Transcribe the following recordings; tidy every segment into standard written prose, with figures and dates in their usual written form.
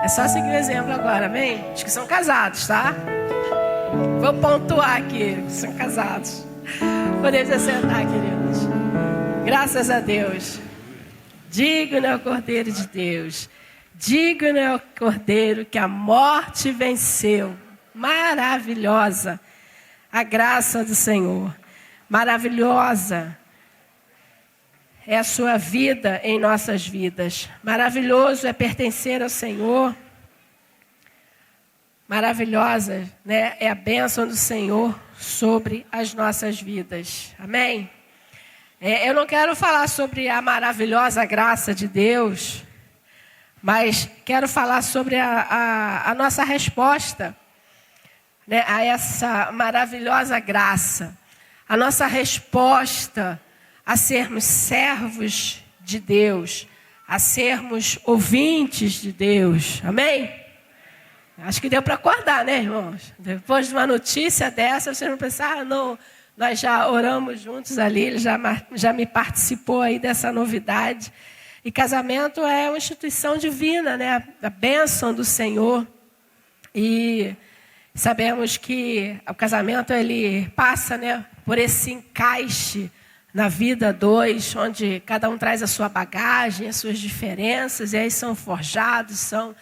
É só seguir o exemplo agora, amém? Os que são casados, tá? Vou pontuar aqui, que são casados. Podemos assentar, queridos. Graças a Deus. Digno é o Cordeiro de Deus. Digno é o Cordeiro que a morte venceu. Maravilhosa a graça do Senhor. Maravilhosa é a sua vida em nossas vidas. Maravilhoso é pertencer ao Senhor. Maravilhosa, né, é a bênção do Senhor sobre as nossas vidas. Amém? Eu não quero falar sobre a maravilhosa graça de Deus, mas quero falar sobre a nossa resposta, né, a essa maravilhosa graça. A nossa resposta a sermos servos de Deus, a sermos ouvintes de Deus. Amém? Acho que deu para acordar, né, irmãos? Depois de uma notícia dessa, vocês vão pensar, não, nós já oramos juntos ali, ele já me participou aí dessa novidade. E casamento é uma instituição divina, né? A bênção do Senhor. E sabemos que o casamento, ele passa, né, por esse encaixe na vida dois, onde cada um traz a sua bagagem, as suas diferenças, e aí são forjados, são,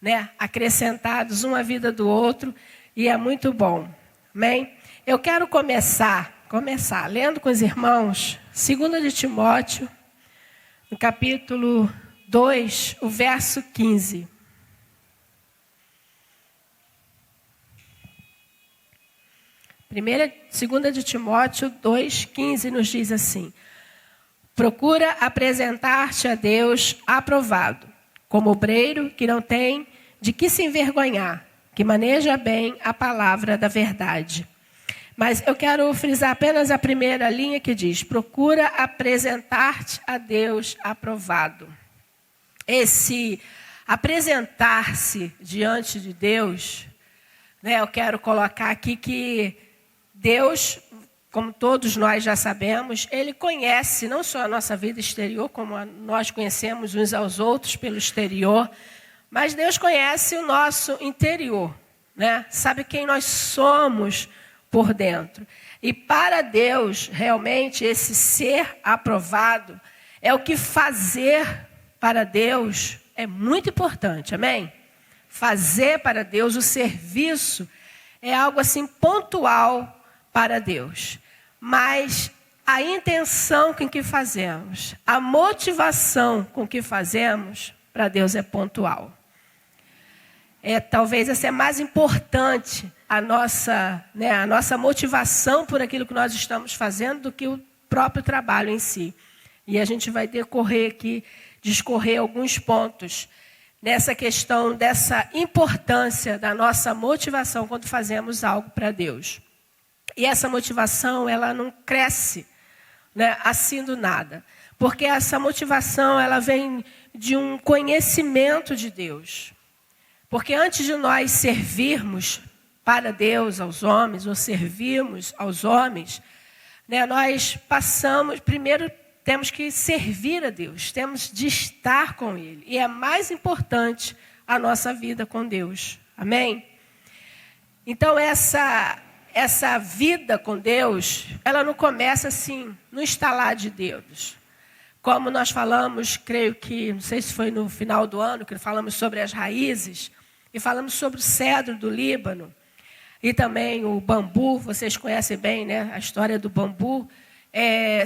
né, acrescentados um à vida do outro, e é muito bom. Amém? Eu quero começar lendo com os irmãos 2 de Timóteo, no capítulo 2, o verso 15. 2 de Timóteo 2,15 nos diz assim: procura apresentar-te a Deus aprovado, como obreiro que não tem de que se envergonhar, que maneja bem a palavra da verdade. Mas eu quero frisar apenas a primeira linha que diz: procura apresentar-te a Deus aprovado. Esse apresentar-se diante de Deus, né, eu quero colocar aqui que Deus, como todos nós já sabemos, Ele conhece não só a nossa vida exterior, como nós conhecemos uns aos outros pelo exterior, mas Deus conhece o nosso interior, né? Sabe quem nós somos por dentro. E para Deus, realmente, esse ser aprovado é o que fazer para Deus é muito importante, amém? Fazer para Deus o serviço é algo assim pontual para Deus, mas a intenção com que fazemos, a motivação com que fazemos, para Deus é pontual. Talvez essa é mais importante, a nossa motivação por aquilo que nós estamos fazendo, do que o próprio trabalho em si. E a gente vai discorrer alguns pontos nessa questão dessa importância da nossa motivação quando fazemos algo para Deus. E essa motivação, ela não cresce, né, assim do nada. Porque essa motivação, ela vem de um conhecimento de Deus. Porque antes de nós servirmos para Deus aos homens, ou servirmos aos homens, né, nós primeiro temos que servir a Deus, temos de estar com Ele. E é mais importante a nossa vida com Deus. Amém? Então essa vida com Deus, ela não começa assim, no estalar de dedos. Como nós falamos, creio que, não sei se foi no final do ano, que falamos sobre as raízes, e falamos sobre o cedro do Líbano, e também o bambu, vocês conhecem bem, né, a história do bambu.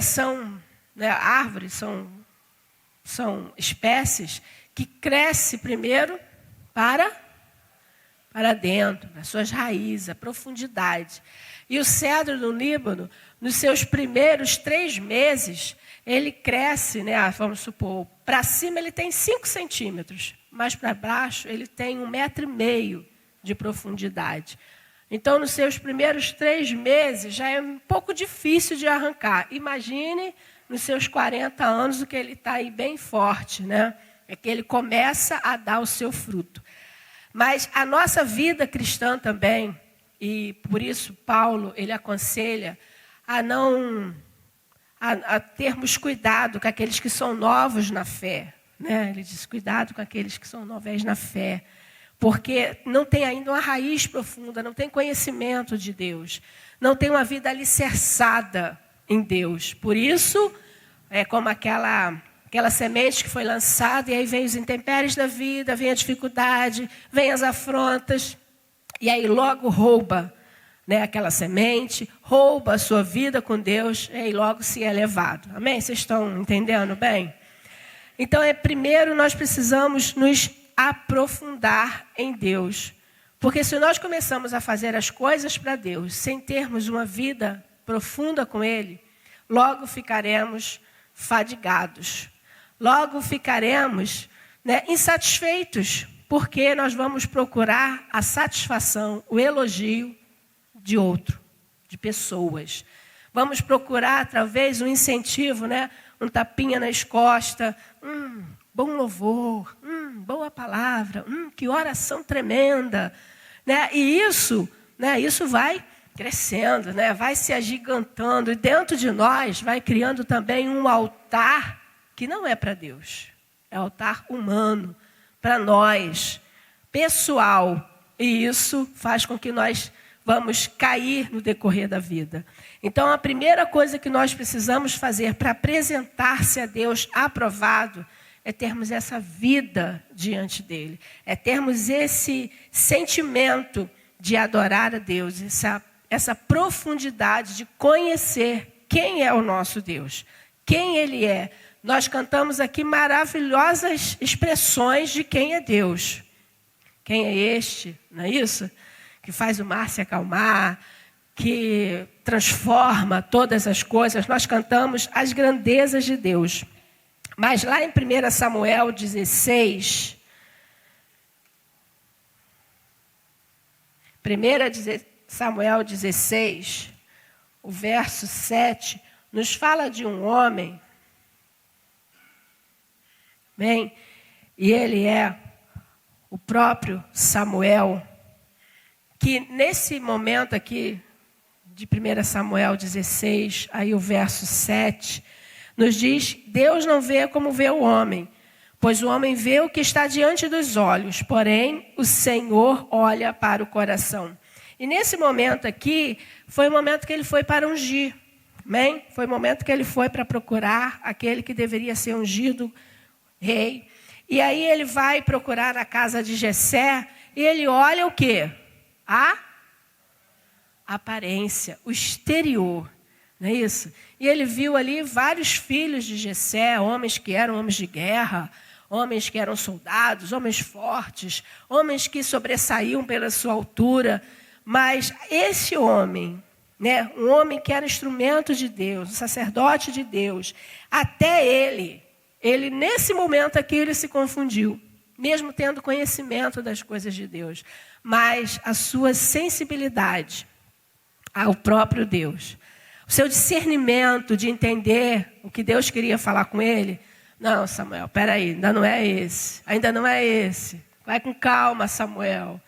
São, né, árvores, são espécies que crescem primeiro para dentro, nas suas raízes, a profundidade. E o cedro do Líbano, nos seus primeiros 3 meses, ele cresce, né, vamos supor, para cima ele tem 5 centímetros, mas para baixo ele tem 1,5 metro de profundidade. Então, nos seus primeiros 3 meses, já é um pouco difícil de arrancar. Imagine, nos seus 40 anos, o que ele está aí bem forte, né? É que ele começa a dar o seu fruto. Mas a nossa vida cristã também, e por isso Paulo, ele aconselha a termos cuidado com aqueles que são novos na fé, né? Ele diz, cuidado com aqueles que são novos na fé. porque não tem ainda uma raiz profunda, não tem conhecimento de Deus, não tem uma vida alicerçada em Deus. Por isso, é como aquela semente que foi lançada, e aí vem os intempéries da vida, vem a dificuldade, vem as afrontas, e aí logo rouba, né, aquela semente, rouba a sua vida com Deus, e aí logo se é levado. Amém? Vocês estão entendendo bem? Então, primeiro nós precisamos nos aprofundar em Deus. Porque se nós começamos a fazer as coisas para Deus, sem termos uma vida profunda com Ele, logo ficaremos fadigados. Logo ficaremos, né, insatisfeitos, porque nós vamos procurar a satisfação, o elogio de outro, de pessoas. Vamos procurar, talvez, um incentivo, né, um tapinha nas costas, bom louvor, boa palavra, que oração tremenda, né? E isso vai crescendo, né? Vai se agigantando, e dentro de nós vai criando também um altar que não é para Deus, é altar humano, para nós, pessoal, e isso faz com que nós vamos cair no decorrer da vida. Então, a primeira coisa que nós precisamos fazer para apresentar-se a Deus aprovado é termos essa vida diante dele, é termos esse sentimento de adorar a Deus, essa profundidade de conhecer quem é o nosso Deus, quem Ele é. Nós cantamos aqui maravilhosas expressões de quem é Deus. Quem é este, não é isso? Que faz o mar se acalmar, que transforma todas as coisas. Nós cantamos as grandezas de Deus. Mas lá em 1 Samuel 16, 1 Samuel 16, o verso 7, nos fala de um homem, bem, e ele é o próprio Samuel, que nesse momento aqui, de 1 Samuel 16, aí o verso 7, nos diz: Deus não vê como vê o homem, pois o homem vê o que está diante dos olhos, porém o Senhor olha para o coração. E nesse momento aqui, foi o momento que ele foi para ungir, amém? Foi o momento que ele foi para procurar aquele que deveria ser ungido rei. E aí ele vai procurar na casa de Jessé, e ele olha o quê? A aparência, o exterior, não é isso? E ele viu ali vários filhos de Jessé, homens que eram homens de guerra, homens que eram soldados, homens fortes, homens que sobressaíam pela sua altura. Mas esse homem, né, um homem que era instrumento de Deus, um sacerdote de Deus, até ele nesse momento aqui, ele se confundiu, mesmo tendo conhecimento das coisas de Deus. Mas a sua sensibilidade ao próprio Deus, o seu discernimento de entender o que Deus queria falar com ele. Não, Samuel, peraí, ainda não é esse. Vai com calma, Samuel.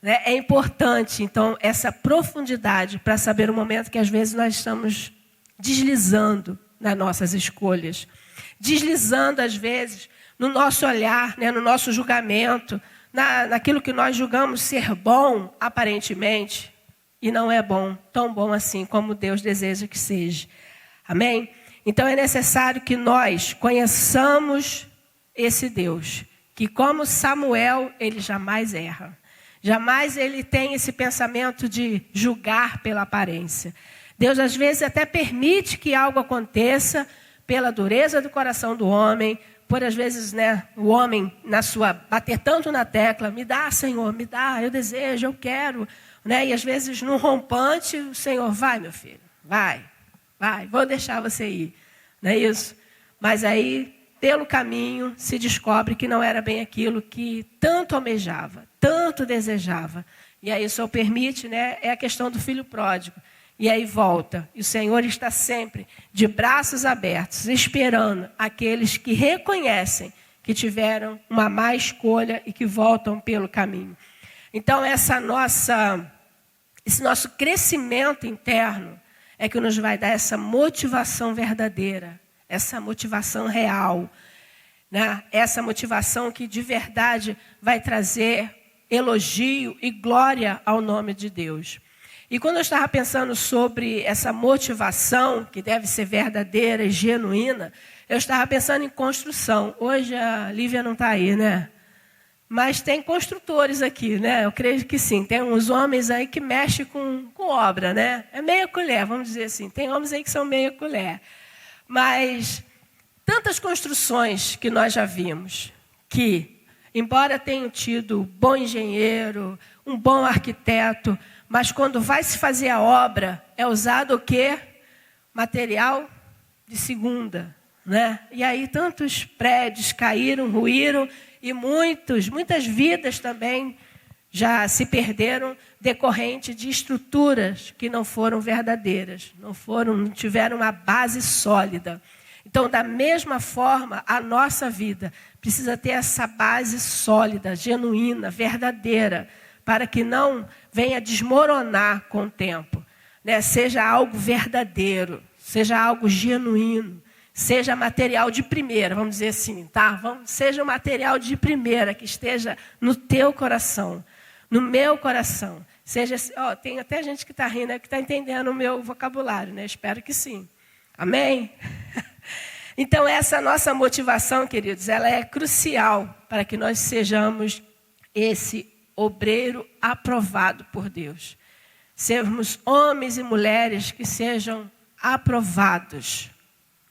Né? É importante, então, essa profundidade para saber o momento que às vezes nós estamos deslizando nas nossas escolhas. Deslizando, às vezes, no nosso olhar, né, no nosso julgamento, naquilo que nós julgamos ser bom, aparentemente, e não é bom, tão bom assim como Deus deseja que seja. Amém? Então é necessário que nós conheçamos esse Deus, que como Samuel, ele jamais erra. Jamais ele tem esse pensamento de julgar pela aparência. Deus às vezes até permite que algo aconteça pela dureza do coração do homem, por às vezes, né, o homem bater tanto na tecla, me dá, Senhor, me dá, eu desejo, eu quero, né? E às vezes num rompante, o Senhor, vai meu filho, vai, vou deixar você ir, não é isso? Mas aí, pelo caminho, se descobre que não era bem aquilo que tanto almejava, tanto desejava. E aí o Senhor permite, né, é a questão do filho pródigo. E aí volta. E o Senhor está sempre de braços abertos, esperando aqueles que reconhecem que tiveram uma má escolha e que voltam pelo caminho. Então, esse nosso crescimento interno é que nos vai dar essa motivação verdadeira, essa motivação real, né? Essa motivação que de verdade vai trazer elogio e glória ao nome de Deus. E quando eu estava pensando sobre essa motivação, que deve ser verdadeira e genuína, eu estava pensando em construção. Hoje a Lívia não está aí, né? Mas tem construtores aqui, né? Eu creio que sim. Tem uns homens aí que mexem com obra, né? É meia colher, vamos dizer assim. Tem homens aí que são meia colher. Mas tantas construções que nós já vimos, que, embora tenham tido bom engenheiro, um bom arquiteto, mas quando vai se fazer a obra, é usado o quê? Material de segunda, né? E aí tantos prédios caíram, ruíram, e muitas vidas também já se perderam decorrente de estruturas que não foram verdadeiras, não tiveram uma base sólida. Então, da mesma forma, a nossa vida precisa ter essa base sólida, genuína, verdadeira, para que não venha desmoronar com o tempo, né? Seja algo verdadeiro, seja algo genuíno, seja material de primeira, vamos dizer assim, tá? Seja um material de primeira que esteja no teu coração, no meu coração. Seja, tem até gente que está rindo, que está entendendo o meu vocabulário, né? Espero que sim. Amém? Então, essa nossa motivação, queridos, ela é crucial para que nós sejamos esse obreiro aprovado por Deus. Sermos homens e mulheres que sejam aprovados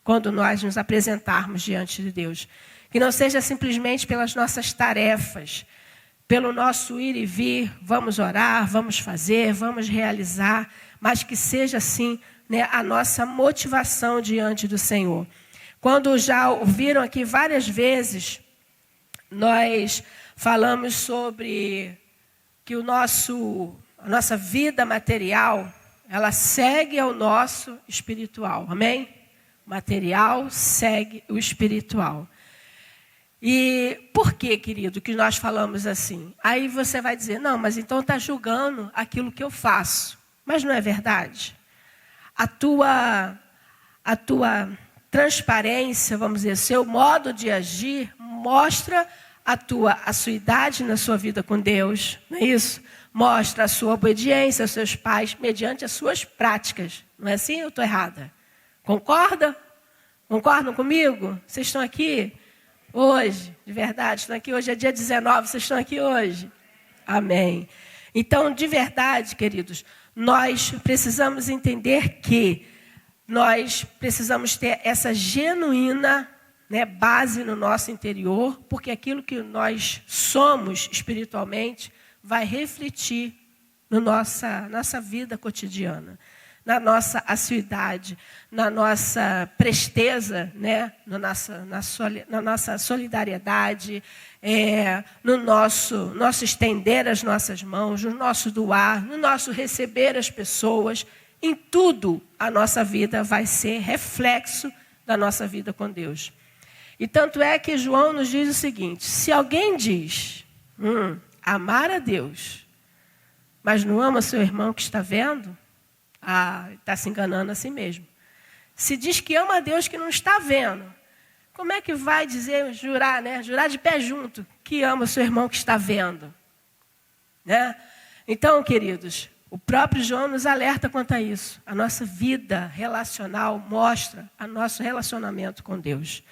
quando nós nos apresentarmos diante de Deus. Que não seja simplesmente pelas nossas tarefas, pelo nosso ir e vir, vamos orar, vamos fazer, vamos realizar, mas que seja assim, né, a nossa motivação diante do Senhor. Quando já ouviram aqui várias vezes, nós falamos sobre que a nossa vida material, ela segue ao nosso espiritual, amém? O material segue o espiritual. E por que, querido, que nós falamos assim? Aí você vai dizer, não, mas então está julgando aquilo que eu faço. Mas não é verdade. A tua transparência, vamos dizer, seu modo de agir, mostra a sua idade na sua vida com Deus, não é isso? Mostra a sua obediência aos seus pais mediante as suas práticas. Não é assim ou estou errada? Concorda? Concordam comigo? Vocês estão aqui hoje, de verdade, estão aqui hoje, é dia 19, vocês estão aqui hoje? Amém. Então, de verdade, queridos, nós precisamos entender que nós precisamos ter essa genuína, né, base no nosso interior, porque aquilo que nós somos espiritualmente vai refletir na nossa vida cotidiana, na nossa assiduidade, na nossa presteza, né, na nossa solidariedade, no nosso estender as nossas mãos, no nosso doar, no nosso receber as pessoas. Em tudo, a nossa vida vai ser reflexo da nossa vida com Deus. E tanto é que João nos diz o seguinte, se alguém diz, amar a Deus, mas não ama seu irmão que está vendo, está se enganando a si mesmo. Se diz que ama a Deus que não está vendo, como é que vai dizer, jurar, né? Jurar de pé junto, que ama o seu irmão que está vendo? Né? Então, queridos, o próprio João nos alerta quanto a isso. A nossa vida relacional mostra o nosso relacionamento com Deus.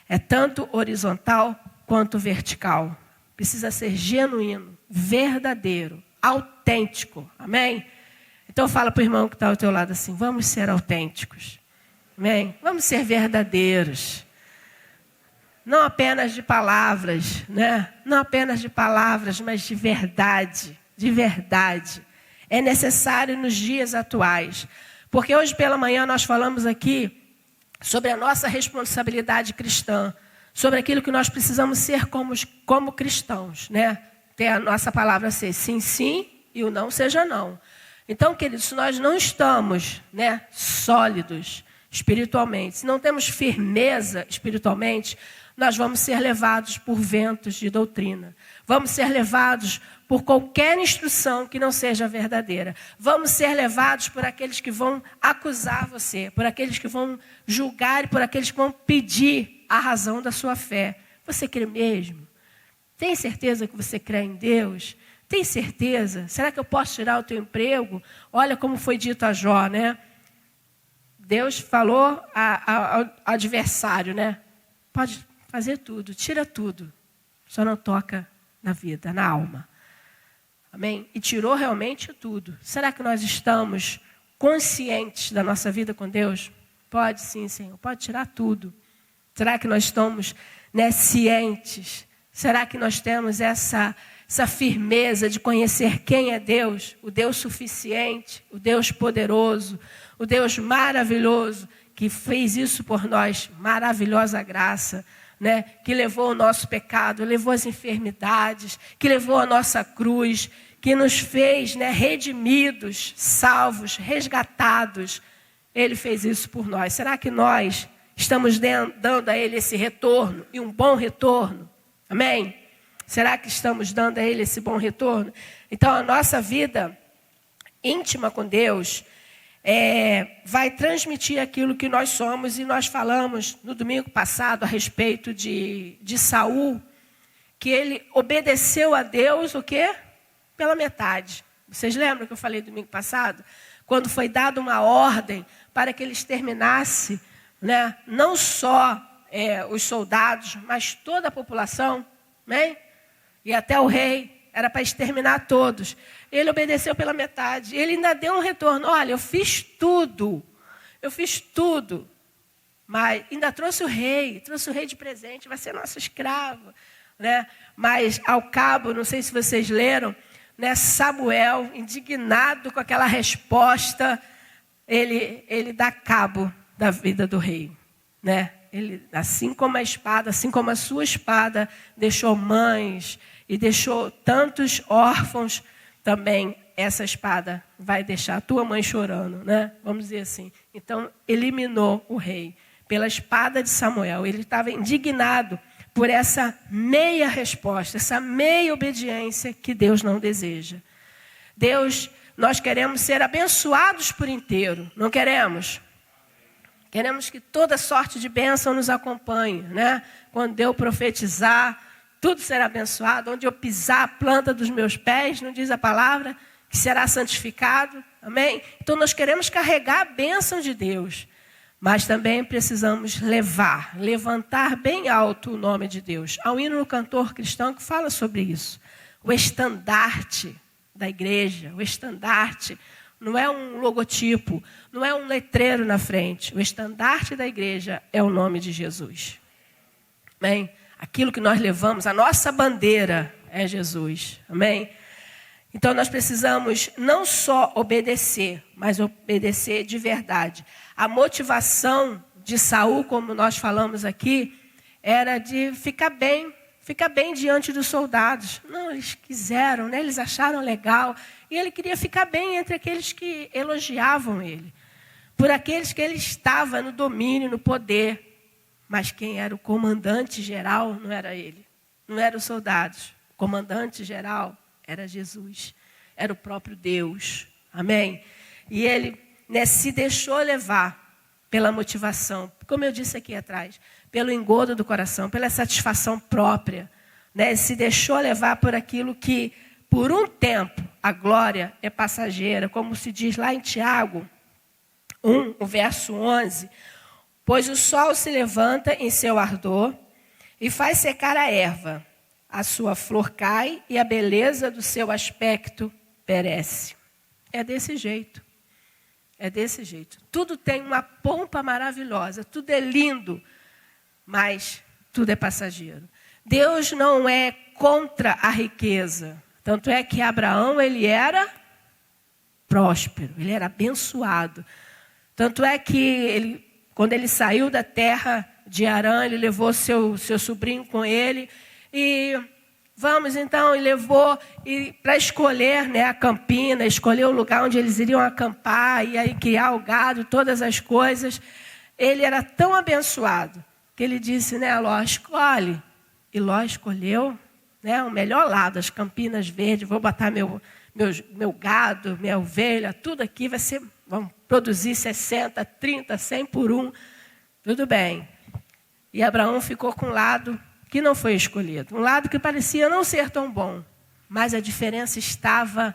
É tanto horizontal quanto vertical. Precisa ser genuíno, verdadeiro, autêntico. Amém? Então fala para o irmão que está ao teu lado assim, vamos ser autênticos. Amém? Vamos ser verdadeiros. Não apenas de palavras, né? Não apenas de palavras, mas de verdade. De verdade. É necessário nos dias atuais. Porque hoje pela manhã nós falamos aqui sobre a nossa responsabilidade cristã, sobre aquilo que nós precisamos ser como cristãos, né? Ter a nossa palavra ser sim, sim e o não seja não. Então, queridos, se nós não estamos, né, sólidos espiritualmente, se não temos firmeza espiritualmente, nós vamos ser levados por ventos de doutrina. Vamos ser levados por qualquer instrução que não seja verdadeira. Vamos ser levados por aqueles que vão acusar você, por aqueles que vão julgar e por aqueles que vão pedir a razão da sua fé. Você crê mesmo? Tem certeza que você crê em Deus? tem certeza? Será que eu posso tirar o teu emprego? Olha como foi dito a Jó, né? Deus falou ao adversário, né? Pode fazer tudo, tira tudo, só não toca na vida, na alma. Amém? E tirou realmente tudo. Será que nós estamos conscientes da nossa vida com Deus? Pode sim, Senhor, pode tirar tudo. Será que nós estamos, né, cientes? Será que nós temos essa firmeza de conhecer quem é Deus? O Deus suficiente, o Deus poderoso, o Deus maravilhoso, que fez isso por nós, maravilhosa graça, né? Que levou o nosso pecado, levou as enfermidades, que levou a nossa cruz, que nos fez, né, redimidos, salvos, resgatados. Ele fez isso por nós. Será que nós estamos dando a Ele esse retorno, e um bom retorno? Amém? Será que estamos dando a Ele esse bom retorno? Então, a nossa vida íntima com Deus vai transmitir aquilo que nós somos. E nós falamos no domingo passado a respeito de Saul, que ele obedeceu a Deus o quê? Pela metade. Vocês lembram que eu falei domingo passado? Quando foi dada uma ordem para que ele exterminasse, né, não só os soldados, mas toda a população, né? E até o rei, era para exterminar todos. Ele obedeceu pela metade. Ele ainda deu um retorno. Olha, eu fiz tudo, mas ainda trouxe o rei de presente, vai ser nosso escravo, né? Mas ao cabo, não sei se vocês leram, né, Samuel, indignado com aquela resposta, ele dá cabo da vida do rei, né? Ele, assim como a espada, assim como a sua espada deixou mães e deixou tantos órfãos, também essa espada vai deixar a tua mãe chorando, né? Vamos dizer assim. Então, eliminou o rei pela espada de Samuel. Ele estava indignado por essa meia resposta, essa meia obediência que Deus não deseja. Deus, nós queremos ser abençoados por inteiro, não queremos? Queremos que toda sorte de bênção nos acompanhe, né? Quando eu profetizar, tudo será abençoado. Onde eu pisar a planta dos meus pés, não diz a palavra, que será santificado. Amém? Então nós queremos carregar a bênção de Deus. Mas também precisamos levantar bem alto o nome de Deus. Há um hino no cantor cristão que fala sobre isso. O estandarte da igreja, o estandarte não é um logotipo, não é um letreiro na frente. O estandarte da igreja é o nome de Jesus. Amém? Aquilo que nós levamos, a nossa bandeira é Jesus. Amém? Então nós precisamos não só obedecer, mas obedecer de verdade. A motivação de Saul, como nós falamos aqui, era de ficar bem diante dos soldados. Não, eles quiseram, né? Eles acharam legal. E ele queria ficar bem entre aqueles que elogiavam ele. Por aqueles que ele estava no domínio, no poder. Mas quem era o comandante geral não era ele. Não eram os soldados. O comandante geral era Jesus. Era o próprio Deus. Amém? E ele, né, se deixou levar pela motivação. Como eu disse aqui atrás. Pelo engodo do coração. Pela satisfação própria. Né? Se deixou levar por aquilo que, por um tempo, a glória é passageira. Como se diz lá em Tiago 1, o verso 11. Pois o sol se levanta em seu ardor e faz secar a erva. A sua flor cai e a beleza do seu aspecto perece. É desse jeito. É desse jeito. Tudo tem uma pompa maravilhosa, tudo é lindo, mas tudo é passageiro. Deus não é contra a riqueza. Tanto é que Abraão, ele era próspero, ele era abençoado. Tanto é que quando ele saiu da terra de Harã, ele levou seu sobrinho com ele. E vamos então, ele levou para escolher, né, a campina, escolher o lugar onde eles iriam acampar, e aí criar o gado, todas as coisas. Ele era tão abençoado que ele disse, né, Ló, escolhe. E Ló escolheu, né, o melhor lado, as campinas verdes, vou botar meu gado, minha ovelha, tudo aqui vai ser, vamos produzir 60, 30, 100 por um, tudo bem. E Abraão ficou com um lado que não foi escolhido, um lado que parecia não ser tão bom, mas a diferença estava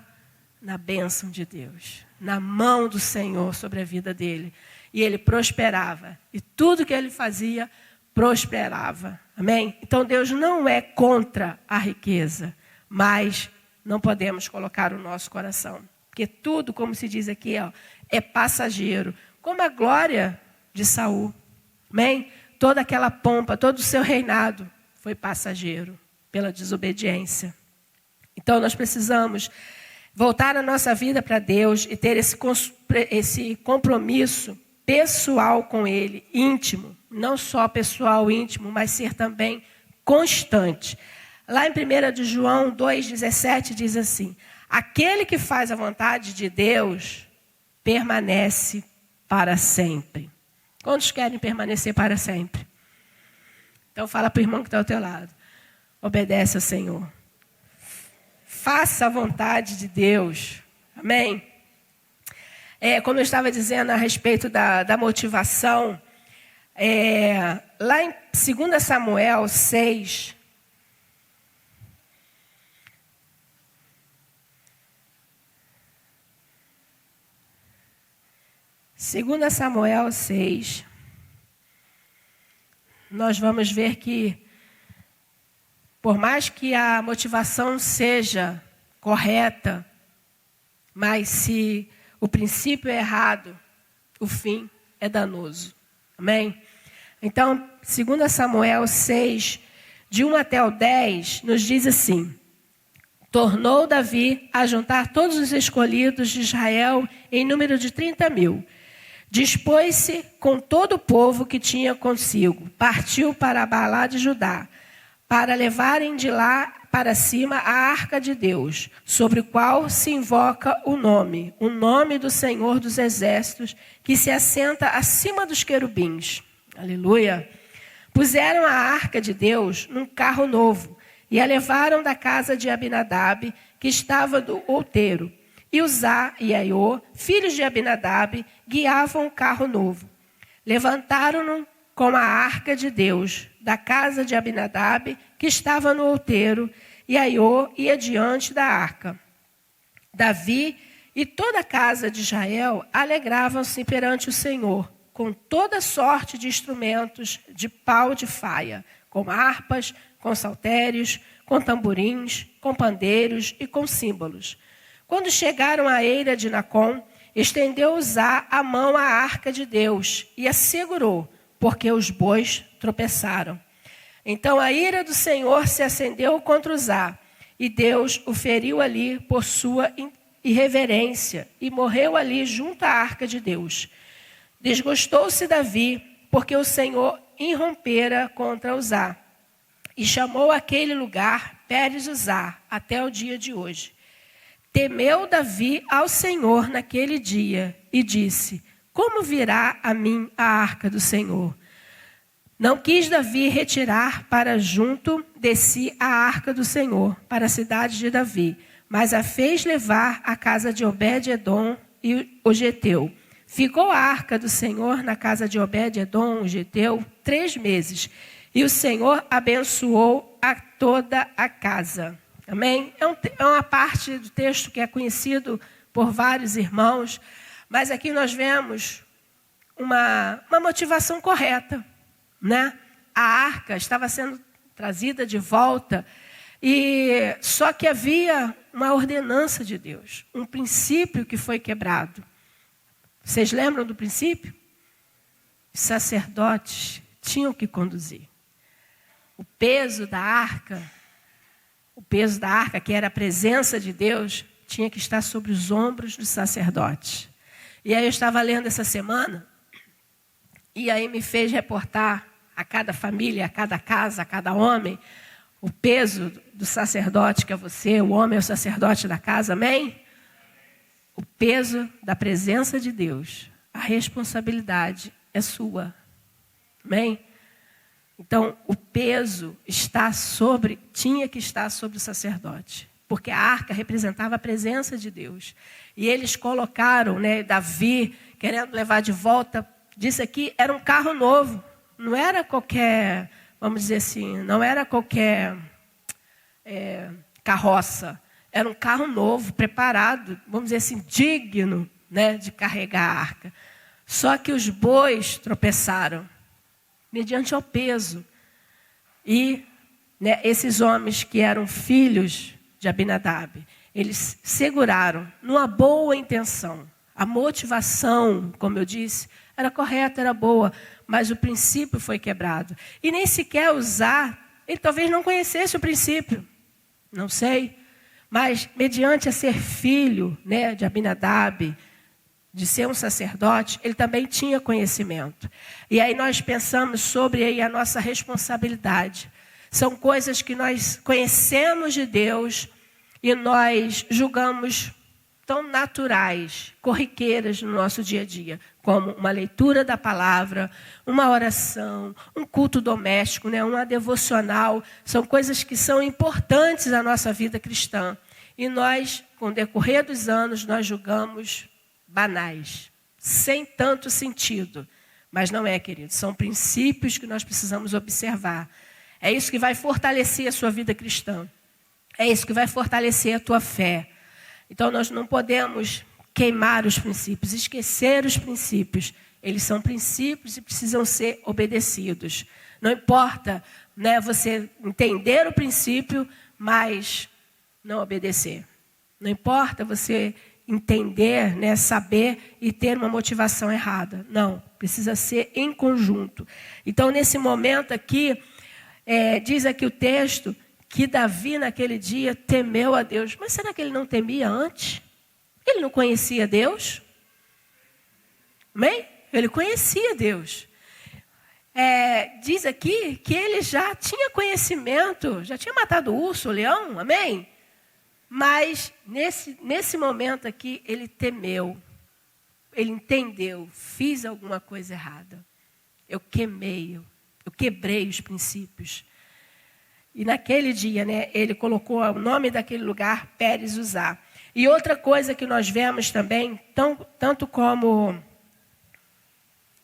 na bênção de Deus, na mão do Senhor sobre a vida dele. E ele prosperava. E tudo que ele fazia, prosperava. Amém? Então Deus não é contra a riqueza, mas não podemos colocar o nosso coração. Porque tudo, como se diz aqui, é passageiro. Como a glória de Saul. Amém? Toda aquela pompa, todo o seu reinado foi passageiro pela desobediência. Então nós precisamos voltar a nossa vida para Deus e ter esse compromisso pessoal com Ele, íntimo. Não só pessoal, íntimo, mas ser também constante. Lá em 1 de João 2,17 diz assim: aquele que faz a vontade de Deus permanece para sempre. Quantos querem permanecer para sempre? Então fala para o irmão que está ao teu lado. Obedece ao Senhor. Faça a vontade de Deus. Amém? Como eu estava dizendo a respeito da motivação, lá em 2 Samuel 6, nós vamos ver que, por mais que a motivação seja correta, mas se o princípio é errado, o fim é danoso. Amém? Então, 2 Samuel 6, de 1 até o 10, nos diz assim: tornou Davi a juntar todos os escolhidos de Israel em número de 30.000. Dispôs-se com todo o povo que tinha consigo. Partiu para Baalá de Judá, para levarem de lá para cima a arca de Deus, sobre o qual se invoca o nome do Senhor dos Exércitos, que se assenta acima dos querubins. Aleluia! Puseram a arca de Deus num carro novo e a levaram da casa de Abinadab, que estava do outeiro. E Uzá e Aiô, filhos de Abinadab, guiavam o carro novo. Levantaram-no com a arca de Deus da casa de Abinadab, que estava no outeiro, e Aiô ia diante da arca. Davi e toda a casa de Israel alegravam-se perante o Senhor, com toda sorte de instrumentos de pau de faia, com harpas, com saltérios, com tamborins, com pandeiros e com símbolos. Quando chegaram à eira de Nacon, estendeu Uzá a mão à arca de Deus e a segurou, porque os bois tropeçaram. Então a ira do Senhor se acendeu contra Uzá, e Deus o feriu ali por sua irreverência, e morreu ali junto à arca de Deus. Desgostou-se Davi, porque o Senhor irrompera contra Uzá, e chamou aquele lugar Pérez-Uzá, até o dia de hoje. Temeu Davi ao Senhor naquele dia, e disse: como virá a mim a arca do Senhor? Não quis Davi retirar para junto de si a arca do Senhor, para a cidade de Davi, mas a fez levar à casa de Obed-edom e o Geteu. Ficou a arca do Senhor na casa de Obed-edom, o Geteu, 3 meses, e o Senhor abençoou a toda a casa. Amém? É uma parte do texto que é conhecido por vários irmãos, mas aqui nós vemos uma motivação correta, né? A arca estava sendo trazida de volta, e só que havia uma ordenança de Deus, um princípio que foi quebrado. Vocês lembram do princípio? Os sacerdotes tinham que conduzir. O peso da arca, que era a presença de Deus, tinha que estar sobre os ombros dos sacerdotes. E aí eu estava lendo essa semana, e aí me fez reportar a cada família, a cada casa, a cada homem, o peso do sacerdote que é você, o homem é o sacerdote da casa, amém? O peso da presença de Deus, a responsabilidade é sua, amém? Então, o peso tinha que estar sobre o sacerdote, porque a arca representava a presença de Deus. E eles colocaram, Davi, querendo levar de volta, disse aqui, era um carro novo, não era qualquer, vamos dizer assim, não era qualquer carroça, Era um carro novo, preparado, vamos dizer assim, digno, né, de carregar a arca. Só que os bois tropeçaram, mediante ao peso. E, né, esses homens que eram filhos de Abinadab, eles seguraram numa boa intenção. A motivação, como eu disse, era correta, era boa, mas o princípio foi quebrado. E nem sequer usar, ele talvez não conhecesse o princípio, não sei. Mas, mediante a ser filho, né, de Abinadab, de ser um sacerdote, ele também tinha conhecimento. E aí nós pensamos sobre aí a nossa responsabilidade. São coisas que nós conhecemos de Deus e nós julgamos tão naturais, corriqueiras no nosso dia a dia, como uma leitura da palavra, uma oração, um culto doméstico, né, uma devocional. São coisas que são importantes na nossa vida cristã. E nós, com o decorrer dos anos, nós julgamos banais, sem tanto sentido. Mas não é, querido. São princípios que nós precisamos observar. É isso que vai fortalecer a sua vida cristã. É isso que vai fortalecer a tua fé. Então, nós não podemos queimar os princípios, esquecer os princípios. Eles são princípios e precisam ser obedecidos. Não importa, né, você entender o princípio, mas não obedecer. Não importa você entender, né, saber e ter uma motivação errada. Não, precisa ser em conjunto. Então, nesse momento aqui, diz aqui o texto que Davi naquele dia temeu a Deus. Mas será que ele não temia antes? Ele não conhecia Deus? Amém? Ele conhecia Deus. Diz aqui que ele já tinha conhecimento, já tinha matado o urso, o leão, amém? Mas nesse momento aqui ele temeu, ele entendeu, fiz alguma coisa errada. Eu quebrei os princípios. E naquele dia, né, ele colocou o nome daquele lugar, Pérez Uzá. E outra coisa que nós vemos também, tanto como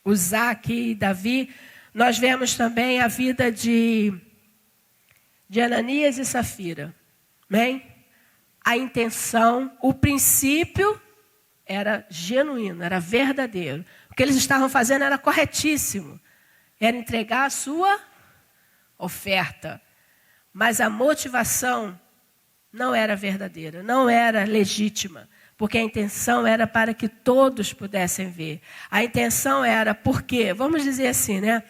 Uzá aqui e Davi, nós vemos também a vida de Ananias e Safira. Amém? A intenção, o princípio era genuíno, era verdadeiro. O que eles estavam fazendo era corretíssimo. Era entregar a sua oferta. Mas a motivação não era verdadeira, não era legítima, porque a intenção era para que todos pudessem ver. A intenção era, porque, vamos dizer assim, né?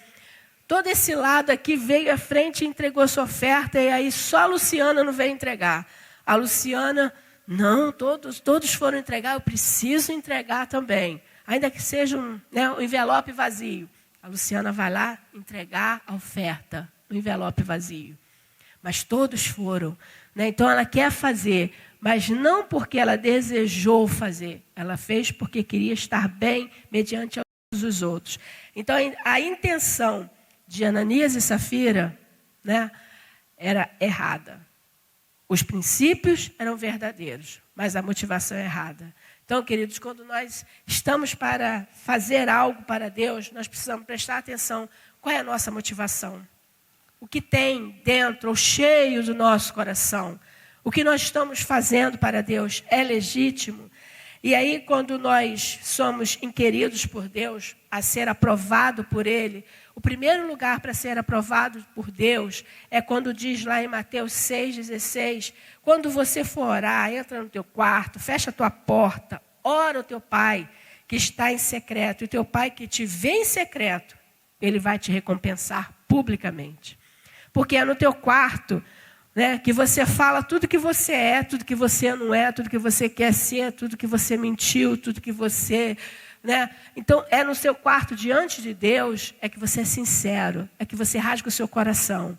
Todo esse lado aqui veio à frente e entregou sua oferta, e aí só a Luciana não veio entregar. A Luciana, não, todos foram entregar, eu preciso entregar também. Ainda que seja um envelope vazio. A Luciana vai lá entregar a oferta, um envelope vazio. Mas todos foram, né? Então ela quer fazer, mas não porque ela desejou fazer. Ela fez porque queria estar bem mediante os outros. Então a intenção de Ananias e Safira, né, era errada. Os princípios eram verdadeiros, mas a motivação é errada. Então, queridos, quando nós estamos para fazer algo para Deus, nós precisamos prestar atenção. Qual é a nossa motivação? O que tem dentro, ou cheio do nosso coração? O que nós estamos fazendo para Deus é legítimo? E aí, quando nós somos inquiridos por Deus, a ser aprovado por Ele, o primeiro lugar para ser aprovado por Deus é quando diz lá em Mateus 6,16, quando você for orar, entra no teu quarto, fecha a tua porta, ora ao teu Pai que está em secreto, e o teu Pai que te vê em secreto, Ele vai te recompensar publicamente. Porque é no teu quarto, né, que você fala tudo que você é, tudo que você não é, tudo que você quer ser, tudo que você mentiu, tudo que você... né? Então, é no seu quarto diante de Deus, é que você é sincero, é que você rasga o seu coração.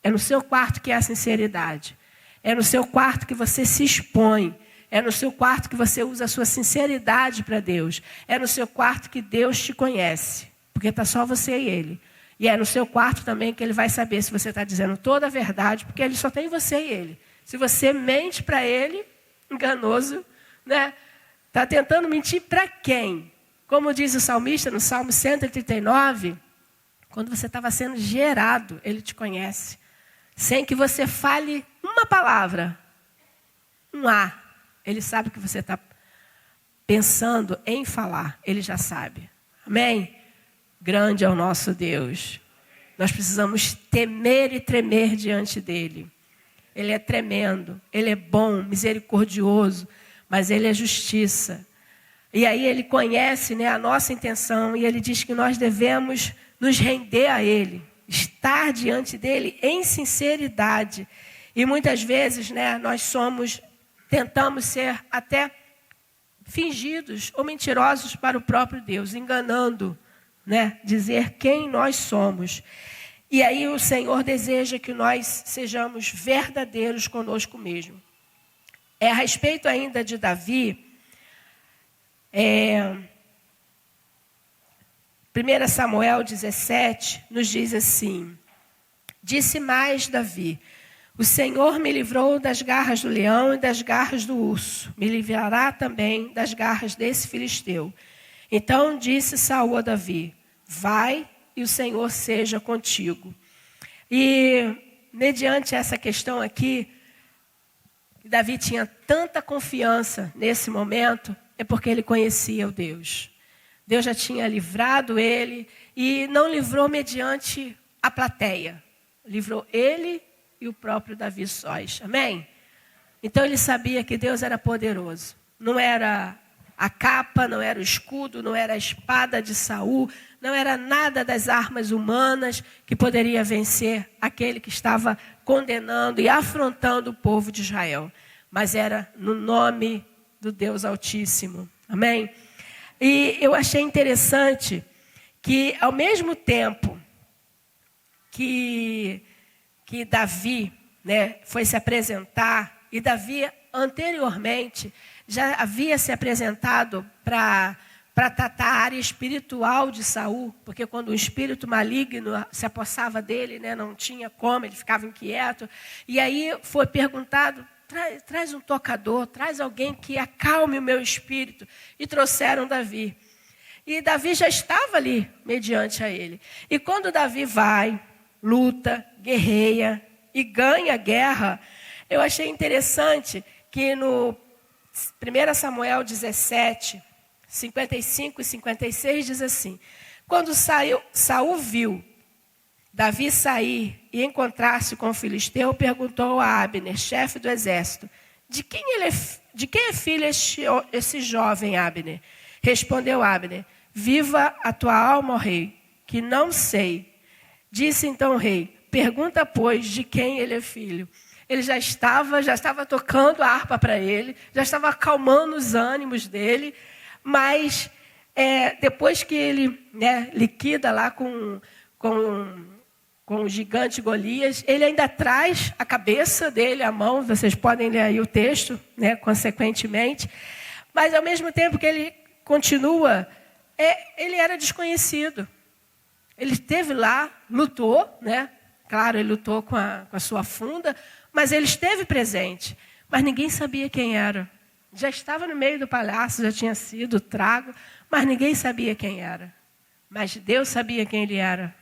É no seu quarto que é a sinceridade. É no seu quarto que você se expõe. É no seu quarto que você usa a sua sinceridade para Deus. É no seu quarto que Deus te conhece, porque está só você e Ele. E é no seu quarto também que Ele vai saber se você está dizendo toda a verdade, porque Ele só tem você e Ele. Se você mente para Ele, enganoso, né? Está tentando mentir para quem? Como diz o salmista no Salmo 139, quando você estava sendo gerado, Ele te conhece. Sem que você fale uma palavra. um A. Ele sabe que você está pensando em falar. Ele já sabe. Amém? Grande é o nosso Deus. Nós precisamos temer e tremer diante dele. Ele é tremendo, ele é bom, misericordioso, mas ele é justiça. E aí ele conhece, né, a nossa intenção e ele diz que nós devemos nos render a ele, estar diante dele em sinceridade. E muitas vezes, né, nós tentamos ser até fingidos ou mentirosos para o próprio Deus, enganando, né, dizer quem nós somos. E aí o Senhor deseja que nós sejamos verdadeiros conosco mesmo. A respeito ainda de Davi, 1 Samuel 17 nos diz assim: disse mais Davi: o Senhor me livrou das garras do leão e das garras do urso, me livrará também das garras desse filisteu. Então disse Saul a Davi: vai e o Senhor seja contigo. E mediante essa questão aqui, Davi tinha tanta confiança nesse momento, é porque ele conhecia o Deus. Deus já tinha livrado ele e não livrou mediante a plateia. Livrou ele e o próprio Davi sós. Amém? Então ele sabia que Deus era poderoso. Não era a capa, não era o escudo, não era a espada de Saul, não era nada das armas humanas que poderia vencer aquele que estava condenando e afrontando o povo de Israel. Mas era no nome do Deus Altíssimo. Amém? E eu achei interessante que, ao mesmo tempo que Davi, né, foi se apresentar, e Davi anteriormente já havia se apresentado para tratar a área espiritual de Saul, porque quando o espírito maligno se apossava dele, né, não tinha como, ele ficava inquieto. E aí foi perguntado: traz um tocador, traz alguém que acalme o meu espírito. E trouxeram Davi. E Davi já estava ali, mediante a ele. E quando Davi vai, luta, guerreia e ganha a guerra, eu achei interessante que no 1 Samuel 17, 55 e 56 diz assim: quando Saul viu Davi sair e encontrar-se com o filisteu, perguntou a Abner, chefe do exército: de quem é filho esse jovem, Abner? Respondeu Abner: viva a tua alma, ó rei, que não sei. Disse então o rei: pergunta, pois, de quem ele é filho. Ele já estava tocando a harpa para ele, já estava acalmando os ânimos dele, mas depois que ele, né, liquida lá com o gigante Golias, ele ainda traz a cabeça dele à mão, vocês podem ler aí o texto, né, consequentemente, mas ao mesmo tempo que ele continua, ele era desconhecido. Ele esteve lá, lutou, né? Claro, ele lutou com a sua funda, mas ele esteve presente. Mas ninguém sabia quem era. Já estava no meio do palácio, já tinha sido trago, mas ninguém sabia quem era. Mas Deus sabia quem ele era.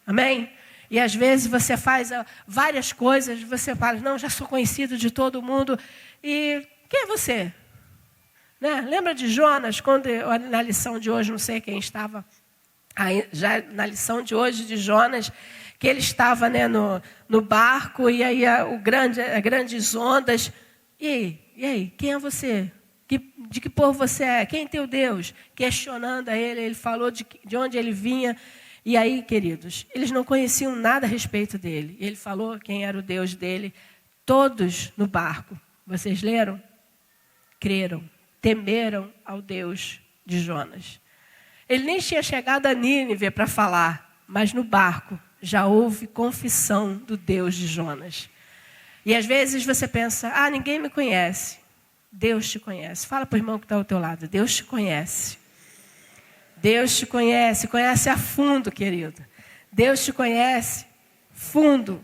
Amém? E às vezes você faz várias coisas, você fala: não, já sou conhecido de todo mundo. E quem é você? Né? Lembra de Jonas, quando na lição de hoje, não sei quem estava, já na lição de hoje de Jonas, que ele estava, né, no barco, e aí as grandes ondas. E aí, quem é você? De que povo você é? Quem é teu Deus? Questionando a ele, ele falou de onde ele vinha. E aí, queridos, eles não conheciam nada a respeito dele. Ele falou quem era o Deus dele. Todos no barco, vocês leram? Creram, temeram ao Deus de Jonas. Ele nem tinha chegado a Nínive para falar, mas no barco já houve confissão do Deus de Jonas. E às vezes você pensa: ninguém me conhece. Deus te conhece. Fala para o irmão que está ao teu lado: Deus te conhece. Deus te conhece, conhece a fundo, querido. Deus te conhece fundo,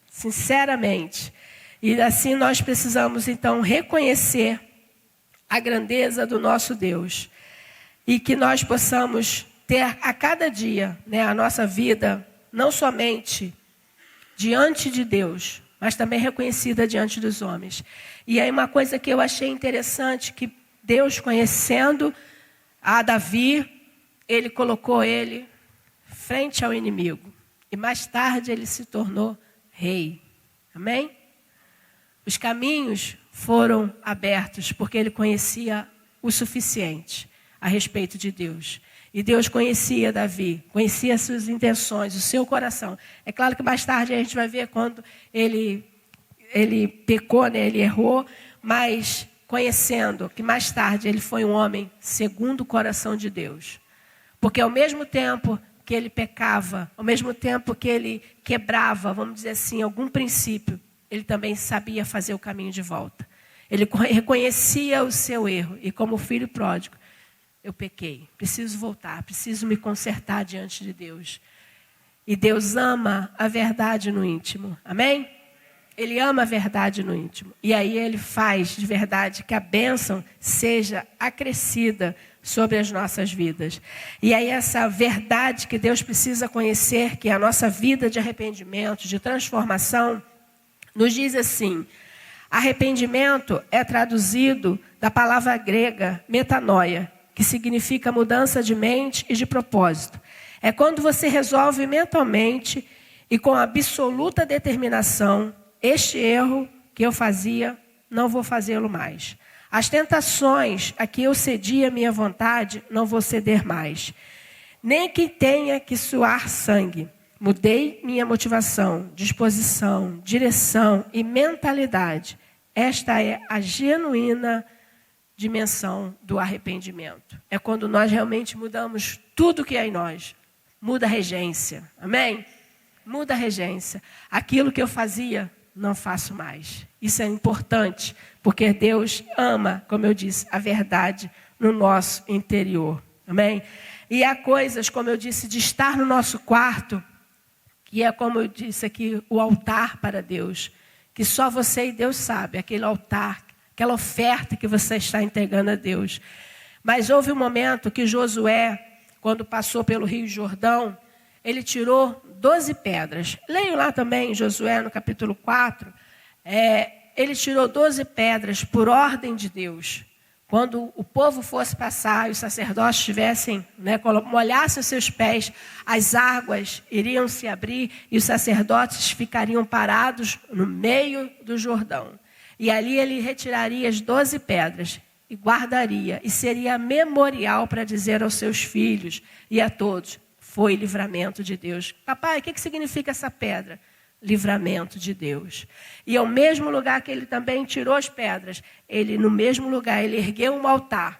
sinceramente. E assim nós precisamos, então, reconhecer a grandeza do nosso Deus. E que nós possamos ter a cada dia, né, a nossa vida, não somente diante de Deus, mas também reconhecida diante dos homens. E aí uma coisa que eu achei interessante, que Deus, conhecendo a Davi, ele colocou ele frente ao inimigo. E mais tarde ele se tornou rei. Amém? Os caminhos foram abertos porque ele conhecia o suficiente a respeito de Deus. E Deus conhecia Davi, conhecia as suas intenções, o seu coração. É claro que mais tarde a gente vai ver quando ele pecou, né? Ele errou, mas conhecendo que mais tarde ele foi um homem segundo o coração de Deus. Porque ao mesmo tempo que ele pecava, ao mesmo tempo que ele quebrava, vamos dizer assim, algum princípio, ele também sabia fazer o caminho de volta. Ele reconhecia o seu erro e como filho pródigo, eu pequei, preciso voltar, preciso me consertar diante de Deus. E Deus ama a verdade no íntimo, amém? Ele ama a verdade no íntimo. E aí ele faz de verdade que a bênção seja acrescida sobre as nossas vidas. E aí essa verdade que Deus precisa conhecer, que é a nossa vida de arrependimento, de transformação, nos diz assim: arrependimento é traduzido da palavra grega metanoia, que significa mudança de mente e de propósito. É quando você resolve mentalmente e com absoluta determinação: este erro que eu fazia, não vou fazê-lo mais. As tentações a que eu cedi a minha vontade, não vou ceder mais. Nem que tenha que suar sangue. Mudei minha motivação, disposição, direção e mentalidade. Esta é a genuína dimensão do arrependimento. É quando nós realmente mudamos tudo que é em nós. Muda a regência. Amém? Muda a regência. Aquilo que eu fazia, não faço mais. Isso é importante, porque Deus ama, como eu disse, a verdade no nosso interior. Amém? E há coisas, como eu disse, de estar no nosso quarto, que é, como eu disse aqui, o altar para Deus, que só você e Deus sabe, aquele altar, aquela oferta que você está entregando a Deus. Mas houve um momento que Josué, quando passou pelo Rio Jordão, ele tirou 12 pedras. Leio lá também, Josué, no capítulo 4, ele tirou 12 pedras por ordem de Deus. Quando o povo fosse passar e os sacerdotes tivessem, molhassem os seus pés, as águas iriam se abrir e os sacerdotes ficariam parados no meio do Jordão. E ali ele retiraria as 12 pedras e guardaria. E seria memorial para dizer aos seus filhos e a todos: foi livramento de Deus. Papai, o que significa essa pedra? Livramento de Deus. E ao mesmo lugar que ele também tirou as pedras, no mesmo lugar, ele ergueu um altar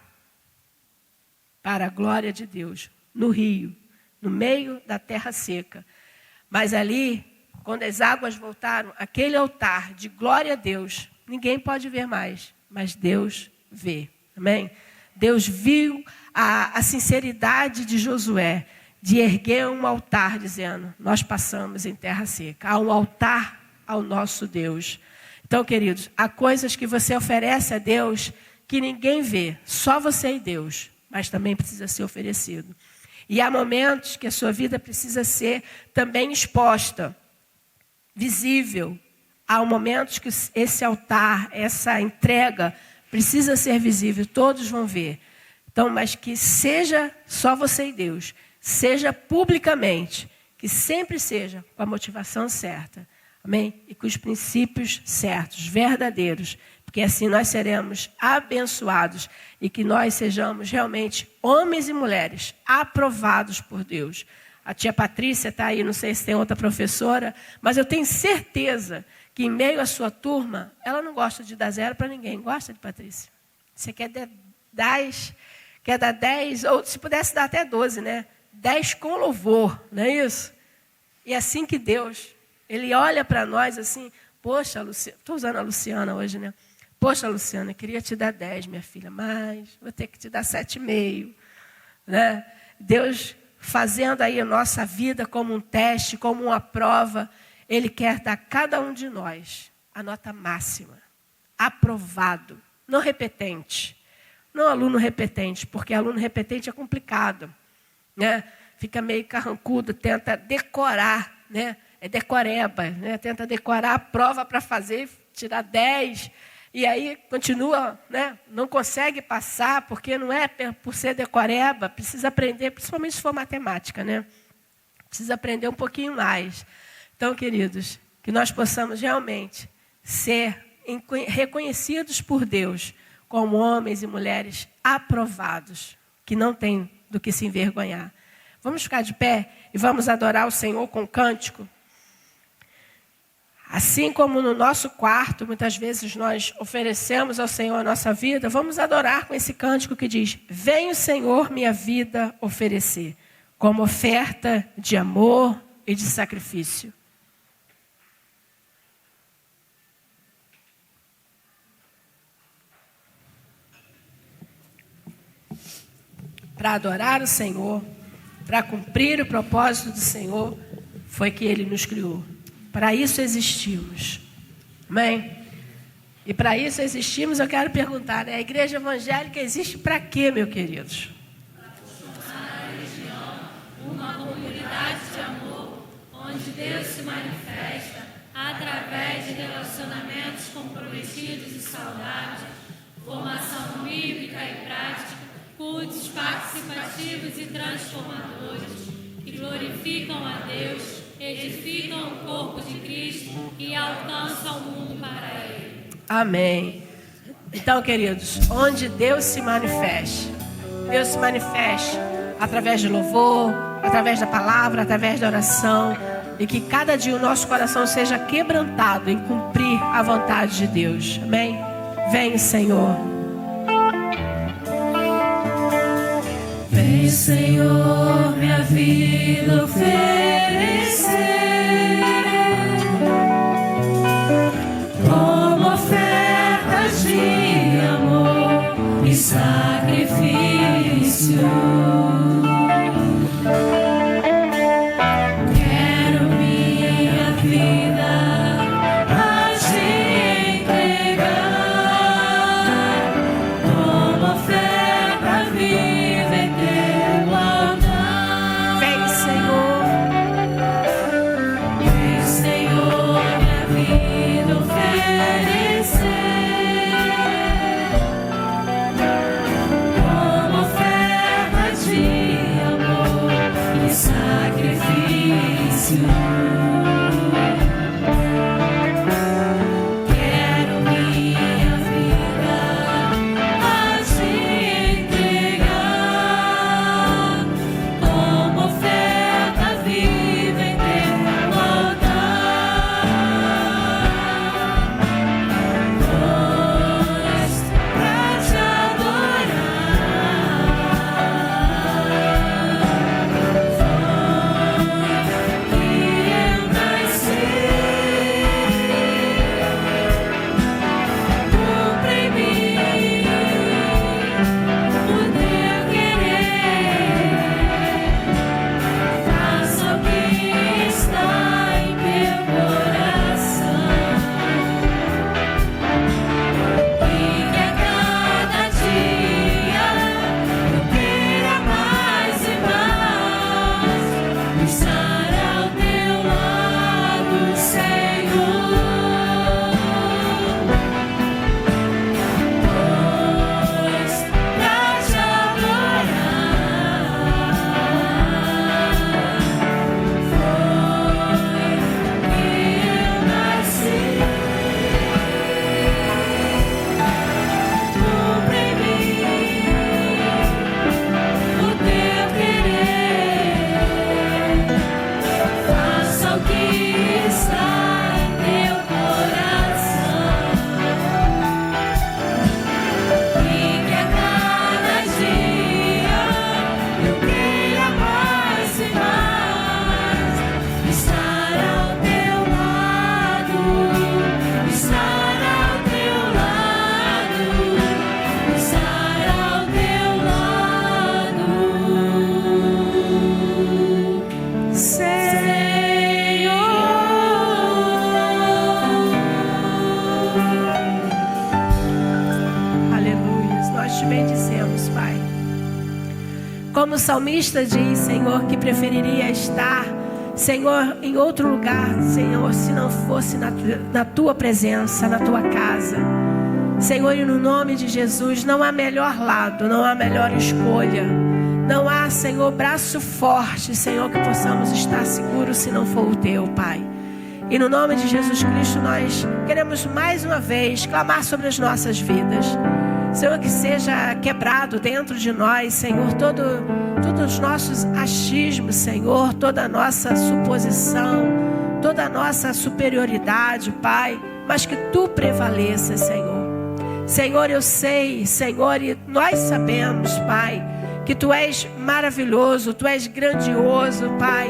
para a glória de Deus, no rio, no meio da terra seca. Mas ali, quando as águas voltaram, aquele altar de glória a Deus, ninguém pode ver mais, mas Deus vê. Amém? Deus viu a sinceridade de Josué, de erguer um altar dizendo: nós passamos em terra seca. Há um altar ao nosso Deus. Então, queridos, há coisas que você oferece a Deus que ninguém vê, só você e Deus, mas também precisa ser oferecido. E há momentos que a sua vida precisa ser também exposta, visível. Há momentos que esse altar, essa entrega, precisa ser visível, todos vão ver. Então, mas que seja só você e Deus, seja publicamente, que sempre seja com a motivação certa, amém? E com os princípios certos, verdadeiros, porque assim nós seremos abençoados e que nós sejamos realmente homens e mulheres aprovados por Deus. A tia Patrícia está aí, não sei se tem outra professora, mas eu tenho certeza que em meio à sua turma, ela não gosta de dar 0 para ninguém. Gosta de Patrícia? Você quer dar 10, quer dar 10, ou se pudesse dar até 12, né? 10 com louvor, não é isso? E assim que Deus, Ele olha para nós assim: poxa, Luciana, estou usando a Luciana hoje, né? Poxa, Luciana, queria te dar 10, minha filha, mas vou ter que te dar 7,5, né? Deus fazendo aí a nossa vida como um teste, como uma prova, Ele quer dar a cada um de nós a nota máxima, aprovado, não repetente. Não aluno repetente, porque aluno repetente é complicado, né? Fica meio carrancudo, tenta decorar, né? decoreba, né? Tenta decorar a prova para fazer, tirar 10, e aí continua, né? Não consegue passar, porque não é por ser decoreba, precisa aprender, principalmente se for matemática, né? Precisa aprender um pouquinho mais. Então, queridos, que nós possamos realmente ser reconhecidos por Deus como homens e mulheres aprovados, que não tem do que se envergonhar. Vamos ficar de pé e vamos adorar o Senhor com cântico. Assim como no nosso quarto, muitas vezes nós oferecemos ao Senhor a nossa vida, vamos adorar com esse cântico que diz: vem o Senhor minha vida oferecer, como oferta de amor e de sacrifício. Para adorar o Senhor, para cumprir o propósito do Senhor, foi que Ele nos criou. Para isso existimos. Amém? E para isso existimos, eu quero perguntar, né? A igreja evangélica existe para quê, meus queridos? Para funcionar a religião, uma comunidade de amor, onde Deus se manifesta através de relacionamentos comprometidos e saudáveis, formação bíblica e prática, cultos participativos e transformadores, que glorificam a Deus, edificam o corpo de Cristo e alcançam o mundo para Ele. Amém. Então, queridos, onde Deus se manifeste através de louvor, através da palavra, através da oração, e que cada dia o nosso coração seja quebrantado em cumprir a vontade de Deus. Amém? Vem, Senhor. Vem, Senhor, minha vida oferecer como oferta de amor e sacrifício. Quero minha vida a te entregar como oferta viva em teu altar. Vem, Senhor. Vem, Senhor, minha vida oferecer como oferta de amor e sacrifício. Quero minha vida a te entregar como oferta viva em teu altar. Pois pra te adorar foi que eu nasci. Cumpre em mim o teu querer. Faça o que está em teu coração, e que a cada dia eu queira mais e mais estar ao teu lado, Senhor. Pois pra te adorar foi que eu nasci. Cumpre em mim o teu querer. Faça o que está em teu coração, e que a cada dia eu queira mais e mais estar ao teu lado, estar ao teu lado, estar ao teu lado, Senhor. Aleluia. Nós te bendizemos, Pai. Como o salmista diz, Senhor, que preferiria estar Senhor, em outro lugar, Senhor, se não fosse na tua presença, na tua casa. Senhor, e no nome de Jesus, não há melhor lado, não há melhor escolha. Não há, Senhor, braço forte, Senhor, que possamos estar seguros se não for o teu, Pai. E no nome de Jesus Cristo, nós queremos mais uma vez clamar sobre as nossas vidas. Senhor, que seja quebrado dentro de nós, Senhor, todos os nossos achismos, Senhor, toda a nossa suposição, toda a nossa superioridade, Pai, mas que Tu prevaleças, Senhor. Senhor, eu sei, Senhor, e nós sabemos, Pai, que Tu és maravilhoso, Tu és grandioso, Pai.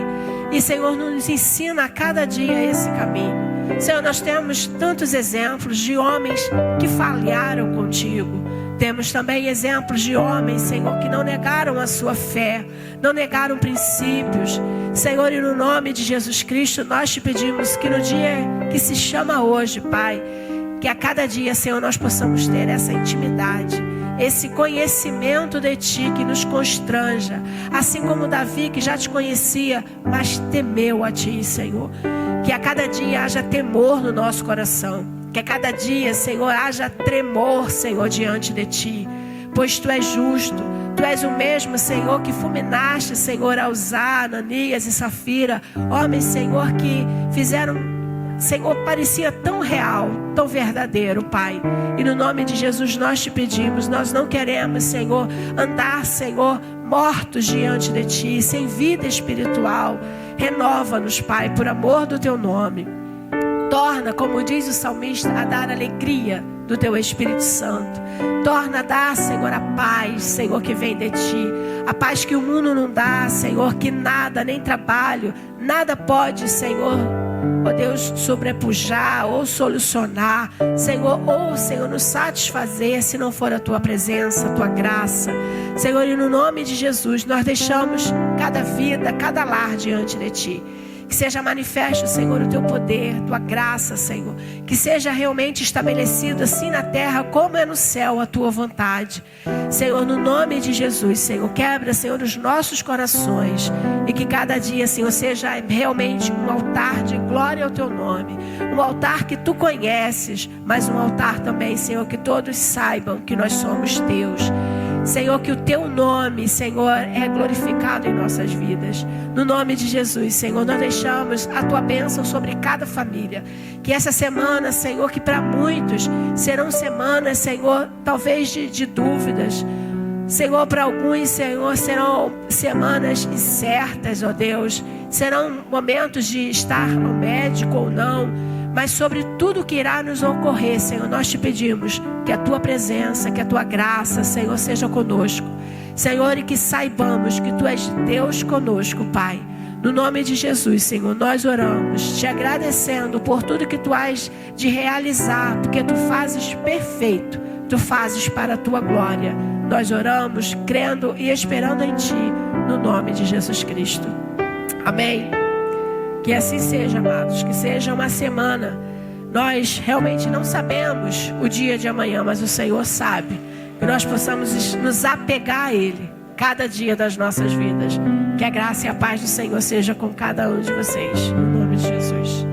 E, Senhor, nos ensina a cada dia esse caminho. Senhor, nós temos tantos exemplos de homens que falharam contigo. Temos também exemplos de homens, Senhor, que não negaram a sua fé, não negaram princípios. Senhor, e no nome de Jesus Cristo, nós te pedimos que no dia que se chama hoje, Pai, que a cada dia, Senhor, nós possamos ter essa intimidade, esse conhecimento de Ti que nos constranja, assim como Davi, que já te conhecia, mas temeu a Ti, Senhor. Que a cada dia haja temor no nosso coração, que a cada dia, Senhor, haja tremor, Senhor, diante de Ti, pois Tu és justo. Tu és o mesmo, Senhor, que fulminaste, Senhor, a Uzá, Ananias e Safira, homens, Senhor, que fizeram, Senhor, parecia tão real, tão verdadeiro, Pai. E no nome de Jesus nós te pedimos, nós não queremos, Senhor, andar, Senhor, mortos diante de Ti, sem vida espiritual. Renova-nos, Pai, por amor do Teu nome. Torna, como diz o salmista, a dar alegria do Teu Espírito Santo. Torna a dar, Senhor, a paz, Senhor, que vem de Ti. A paz que o mundo não dá, Senhor, que nada, nem trabalho, nada pode, Senhor, ó Deus, sobrepujar ou solucionar, Senhor, ou, Senhor, nos satisfazer se não for a Tua presença, a Tua graça. Senhor, e no nome de Jesus, nós deixamos cada vida, cada lar diante de Ti. Que seja manifesto, Senhor, o Teu poder, Tua graça, Senhor. Que seja realmente estabelecido assim na terra como é no céu a Tua vontade. Senhor, no nome de Jesus, Senhor, quebra, Senhor, os nossos corações. E que cada dia, Senhor, seja realmente um altar de glória ao Teu nome. Um altar que Tu conheces, mas um altar também, Senhor, que todos saibam que nós somos Teus. Senhor, que o Teu nome, Senhor, é glorificado em nossas vidas. No nome de Jesus, Senhor, nós deixamos a Tua bênção sobre cada família. Que essa semana, Senhor, que para muitos serão semanas, Senhor, talvez de dúvidas. Senhor, para alguns, Senhor, serão semanas incertas, ó Deus. Serão momentos de estar ao médico ou não. Mas sobre tudo que irá nos ocorrer, Senhor, nós te pedimos que a Tua presença, que a Tua graça, Senhor, seja conosco. Senhor, e que saibamos que Tu és Deus conosco, Pai. No nome de Jesus, Senhor, nós oramos, te agradecendo por tudo que Tu has de realizar, porque Tu fazes perfeito, Tu fazes para a Tua glória. Nós oramos, crendo e esperando em Ti, no nome de Jesus Cristo. Amém. Que assim seja, amados, que seja uma semana. Nós realmente não sabemos o dia de amanhã, mas o Senhor sabe. Que nós possamos nos apegar a Ele, cada dia das nossas vidas. Que a graça e a paz do Senhor seja com cada um de vocês. No nome de Jesus.